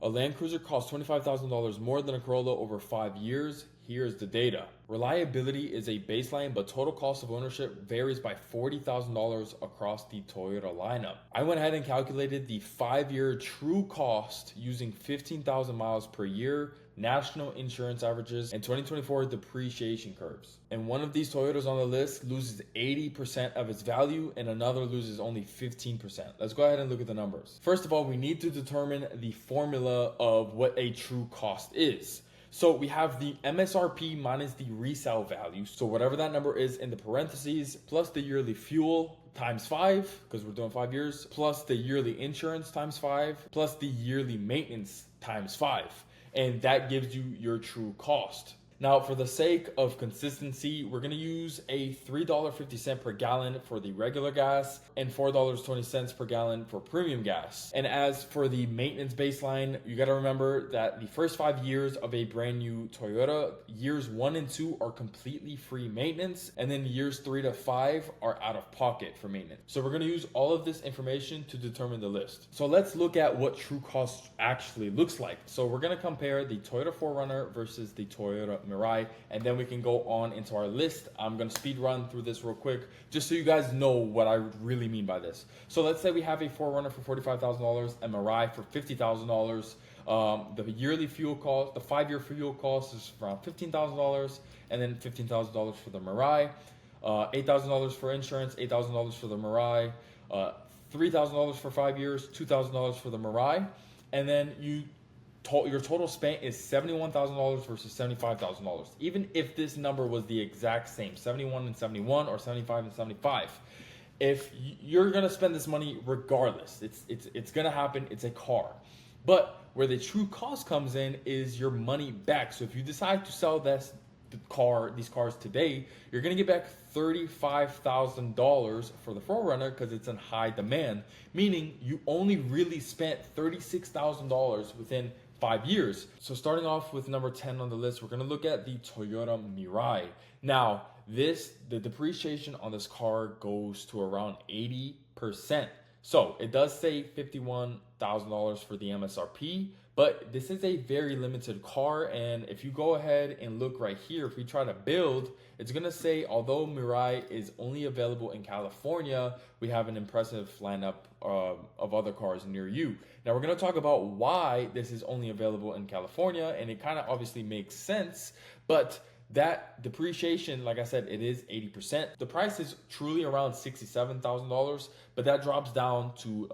A Land Cruiser costs $25,000 more than a Corolla over 5 years. Here's the data. Reliability is a baseline, but total cost of ownership varies by $40,000 across the Toyota lineup. I went ahead and calculated the 5-year true cost using 15,000 miles per year, national insurance averages, and 2024 depreciation curves. And one of these Toyotas on the list loses 80% of its value and another loses only 15%. Let's go ahead and look at the numbers. First of all, we need to determine the formula of what a true cost is. So we have the MSRP minus the resale value. So whatever that number is in the parentheses, plus the yearly fuel times 5, because we're doing 5 years, plus the yearly insurance times 5, plus the yearly maintenance times 5. And that gives you your true cost. Now, for the sake of consistency, we're going to use a $3.50 per gallon for the regular gas and $4.20 per gallon for premium gas. And as for the maintenance baseline, you got to remember that the first 5 years of a brand new Toyota, years 1 and 2 are completely free maintenance, and then years 3 to 5 are out of pocket for maintenance. So we're going to use all of this information to determine the list. So let's look at what true cost actually looks like. So we're going to compare the Toyota 4Runner versus the Toyota Mirai, and then we can go on into our list. I'm going to speed run through this real quick just so you guys know what I really mean by this. So let's say we have a 4Runner for $45,000, a Mirai for $50,000. The yearly fuel cost, the 5-year fuel cost is around $15,000, and then $15,000 for the Mirai, $8,000 for insurance, $8,000 for the Mirai, $3,000 for 5 years, $2,000 for the Mirai, and then your total spent is $71,000 versus $75,000. Even if this number was the exact same, 71 and 71 or 75 and 75, if you're gonna spend this money regardless, it's gonna happen. It's a car. But where the true cost comes in is your money back. So if you decide to sell these cars today, you're gonna get back $35,000 for the 4Runner because it's in high demand, meaning you only really spent $36,000 within 5 years. So starting off with number 10 on the list, we're gonna look at the Toyota Mirai. Now, the depreciation on this car goes to around 80%. So it does say $51,000 for the MSRP, but this is a very limited car. And if you go ahead and look right here, if we try to build, it's gonna say, although Mirai is only available in California, we have an impressive lineup of other cars near you. Now we're gonna talk about why this is only available in California, and it kind of obviously makes sense, but that depreciation, like I said, it is 80%. The price is truly around $67,000, but that drops down to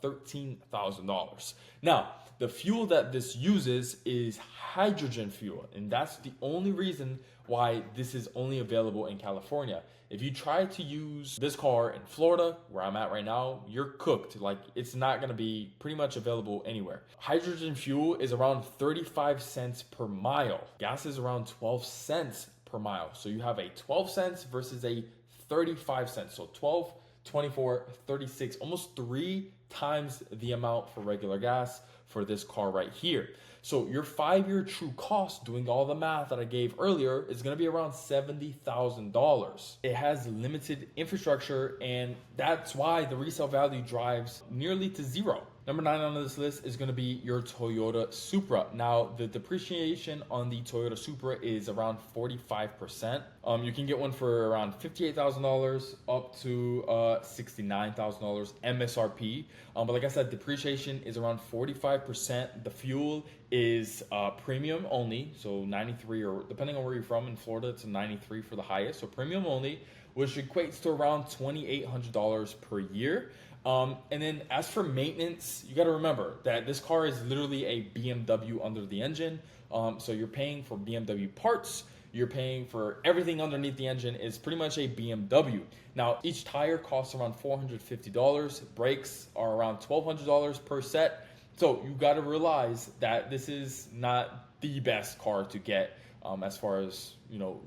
$13,000. Now, the fuel that this uses is hydrogen fuel, and that's the only reason why this is only available in California. If you try to use this car in Florida, where I'm at right now, you're cooked. Like, it's not gonna be pretty much available anywhere. Hydrogen fuel is around 35 cents per mile. Gas is around 12 cents per mile. So you have a 12 cents versus a 35 cents. So 12, 24, 36, almost 3 times the amount for regular gas for this car right here. So your 5-year true cost, doing all the math that I gave earlier, is going to be around $70,000. It has limited infrastructure, and that's why the resale value drives nearly to zero. Number 9 on this list is going to be your Toyota Supra. Now, the depreciation on the Toyota Supra is around 45%. You can get one for around $58,000 up to $69,000 MSRP. But like I said, depreciation is around 45%. The fuel is premium only, so 93, or depending on where you're from in Florida, it's a 93 for the highest. So premium only, which equates to around $2,800 per year. And then as for maintenance, you got to remember that this car is literally a BMW under the engine. So you're paying for BMW parts, you're paying for everything underneath the engine is pretty much a BMW. Now, each tire costs around $450. Brakes are around $1,200 per set. So you got to realize that this is not the best car to get as far as,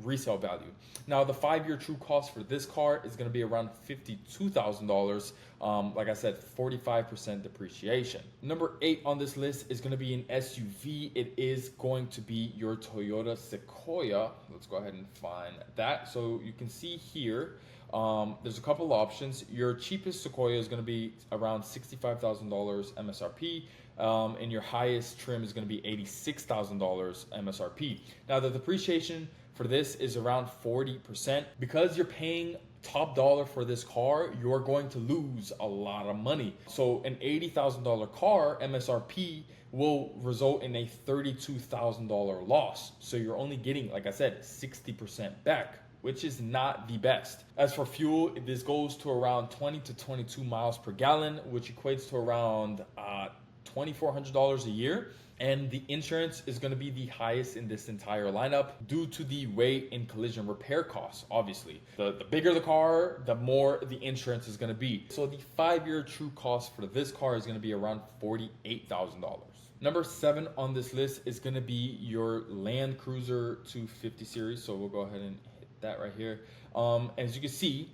resale value. Now, the 5-year true cost for this car is going to be around $52,000. Like I said, 45% depreciation. Number 8 on this list is going to be an SUV. It is going to be your Toyota Sequoia. Let's go ahead and find that. So you can see here, there's a couple options. Your cheapest Sequoia is going to be around $65,000 MSRP. and your highest trim is going to be $86,000 MSRP. Now the depreciation for this is around 40%. Because you're paying top dollar for this car, you're going to lose a lot of money. So an $80,000 car MSRP will result in a $32,000 loss. So you're only getting, like I said, 60% back, which is not the best. As for fuel, this goes to around 20 to 22 miles per gallon, which equates to around $2,400 a year. And the insurance is going to be the highest in this entire lineup due to the weight and collision repair costs. Obviously, the bigger the car, the more the insurance is going to be. So the 5-year true cost for this car is going to be around $48,000. Number 7 on this list is going to be your Land Cruiser 250 series. So we'll go ahead and hit that right here. As you can see,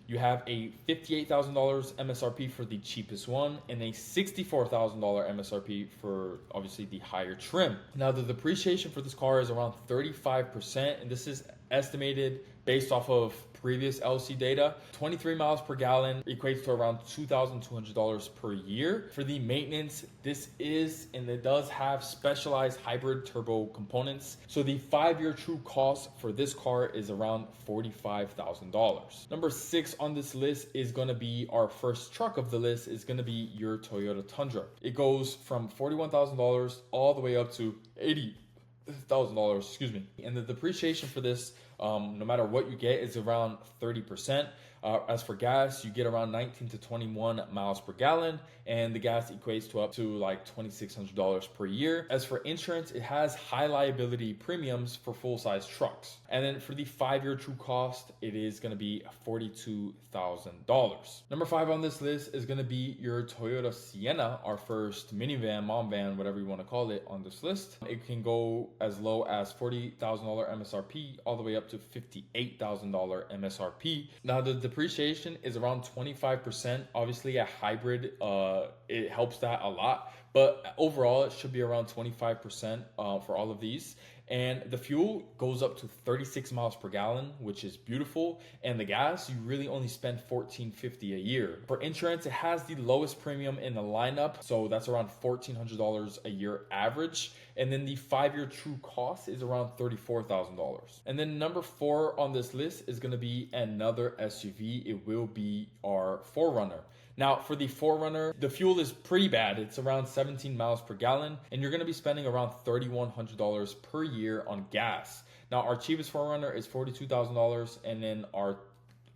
you have a $58,000 MSRP for the cheapest one and a $64,000 MSRP for obviously the higher trim. Now the depreciation for this car is around 35%, and this is estimated based off of previous LC data. 23 miles per gallon equates to around $2,200 per year. For the maintenance, this is, and it does have specialized hybrid turbo components. So the 5-year true cost for this car is around $45,000. Number 6 on this list is going to be our first truck of the list, is going to be your Toyota Tundra. It goes from $41,000 all the way up to $80,000, excuse me. And the depreciation for this, no matter what you get, is around 30%. As for gas, you get around 19 to 21 miles per gallon, and the gas equates to up to like $2,600 per year. As for insurance, it has high liability premiums for full-size trucks. And then for the 5-year true cost, it is going to be $42,000. Number 5 on this list is going to be your Toyota Sienna, our first minivan, mom van, whatever you want to call it on this list. It can go as low as $40,000 MSRP all the way up to $58,000 MSRP. Now the depreciation is around 25%. Obviously a hybrid, it helps that a lot, but overall it should be around 25% for all of these. And the fuel goes up to 36 miles per gallon, which is beautiful. And the gas, you really only spend $14.50 a year. For insurance, it has the lowest premium in the lineup, so that's around $1,400 a year average. And then the 5-year true cost is around $34,000. And then number 4 on this list is going to be another SUV. It will be our 4Runner. Now, for the 4Runner, the fuel is pretty bad. It's around 17 miles per gallon, and you're going to be spending around $3,100 per year on gas. Now, our cheapest 4Runner is $42,000, and then our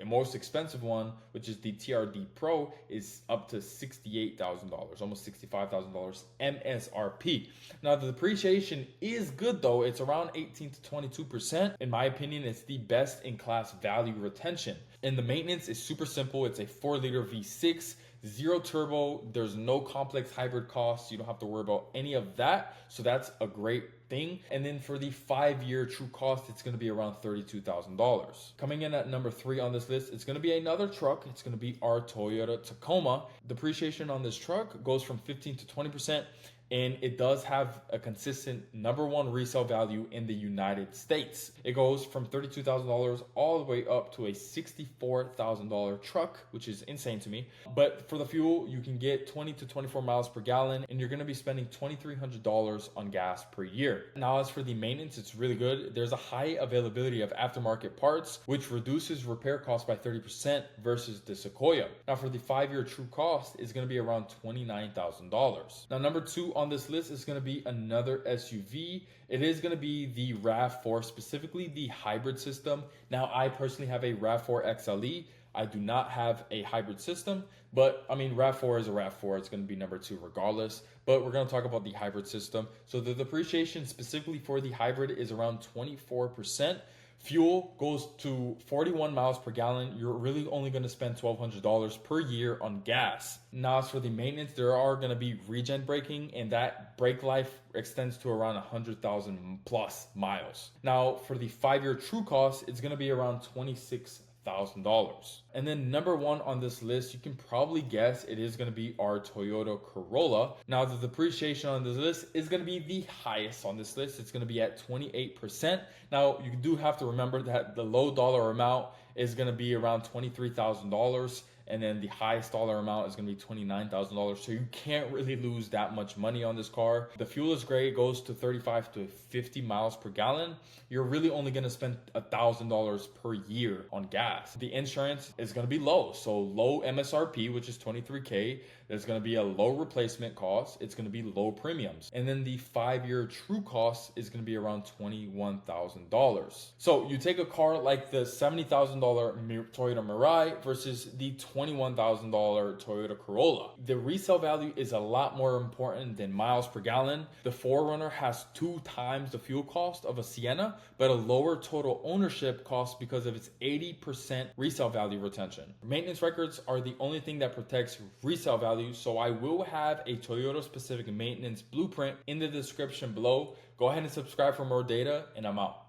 most expensive one, which is the TRD Pro, is up to $68,000, almost $65,000 MSRP. Now, the depreciation is good though. It's around 18 to 22%. In my opinion, it's the best in class value retention. And the maintenance is super simple. It's a 4-liter V6, 0 turbo. There's no complex hybrid costs. You don't have to worry about any of that. So that's a great thing. And then for the 5-year true cost, it's going to be around $32,000. Coming in at number 3 on this list, it's going to be another truck. It's going to be our Toyota Tacoma. Depreciation on this truck goes from 15 to 20%. And it does have a consistent number 1 resale value in the United States. It goes from $32,000 all the way up to a $64,000 truck, which is insane to me. But for the fuel, you can get 20 to 24 miles per gallon, and you're going to be spending $2,300 on gas per year. Now, as for the maintenance, it's really good. There's a high availability of aftermarket parts, which reduces repair costs by 30% versus the Sequoia. Now, for the 5-year true cost, is going to be around $29,000. Now, number 2 on this list is going to be another SUV. It is going to be the RAV4, specifically the hybrid system. Now, I personally have a RAV4 XLE. I do not have a hybrid system, but I mean, RAV4 is a RAV4. It's going to be number 2 regardless, but we're going to talk about the hybrid system. So the depreciation specifically for the hybrid is around 24%. Fuel goes to 41 miles per gallon. You're really only going to spend $1,200 per year on gas. Now, as for the maintenance, there are going to be regen braking, and that brake life extends to around 100,000 plus miles. Now, for the 5-year true cost, it's going to be around $26,000. And then number 1 on this list, you can probably guess it is going to be our Toyota Corolla. Now, the depreciation on this list is going to be the highest on this list. It's going to be at 28%. Now, you do have to remember that the low dollar amount is going to be around $23,000. and then the highest dollar amount is going to be $29,000. So you can't really lose that much money on this car. The fuel is great. It goes to 35 to 50 miles per gallon. You're really only going to spend $1,000 per year on gas. The insurance is going to be low. So low MSRP, which is $23K. There's going to be a low replacement cost. It's going to be low premiums. And then the 5-year true cost is going to be around $21,000. So you take a car like the $70,000 Toyota Mirai versus the $21,000 Toyota Corolla. The resale value is a lot more important than miles per gallon. The 4Runner has 2 times the fuel cost of a Sienna, but a lower total ownership cost because of its 80% resale value retention. Maintenance records are the only thing that protects resale value, so I will have a Toyota specific maintenance blueprint in the description below. Go ahead and subscribe for more data, and I'm out.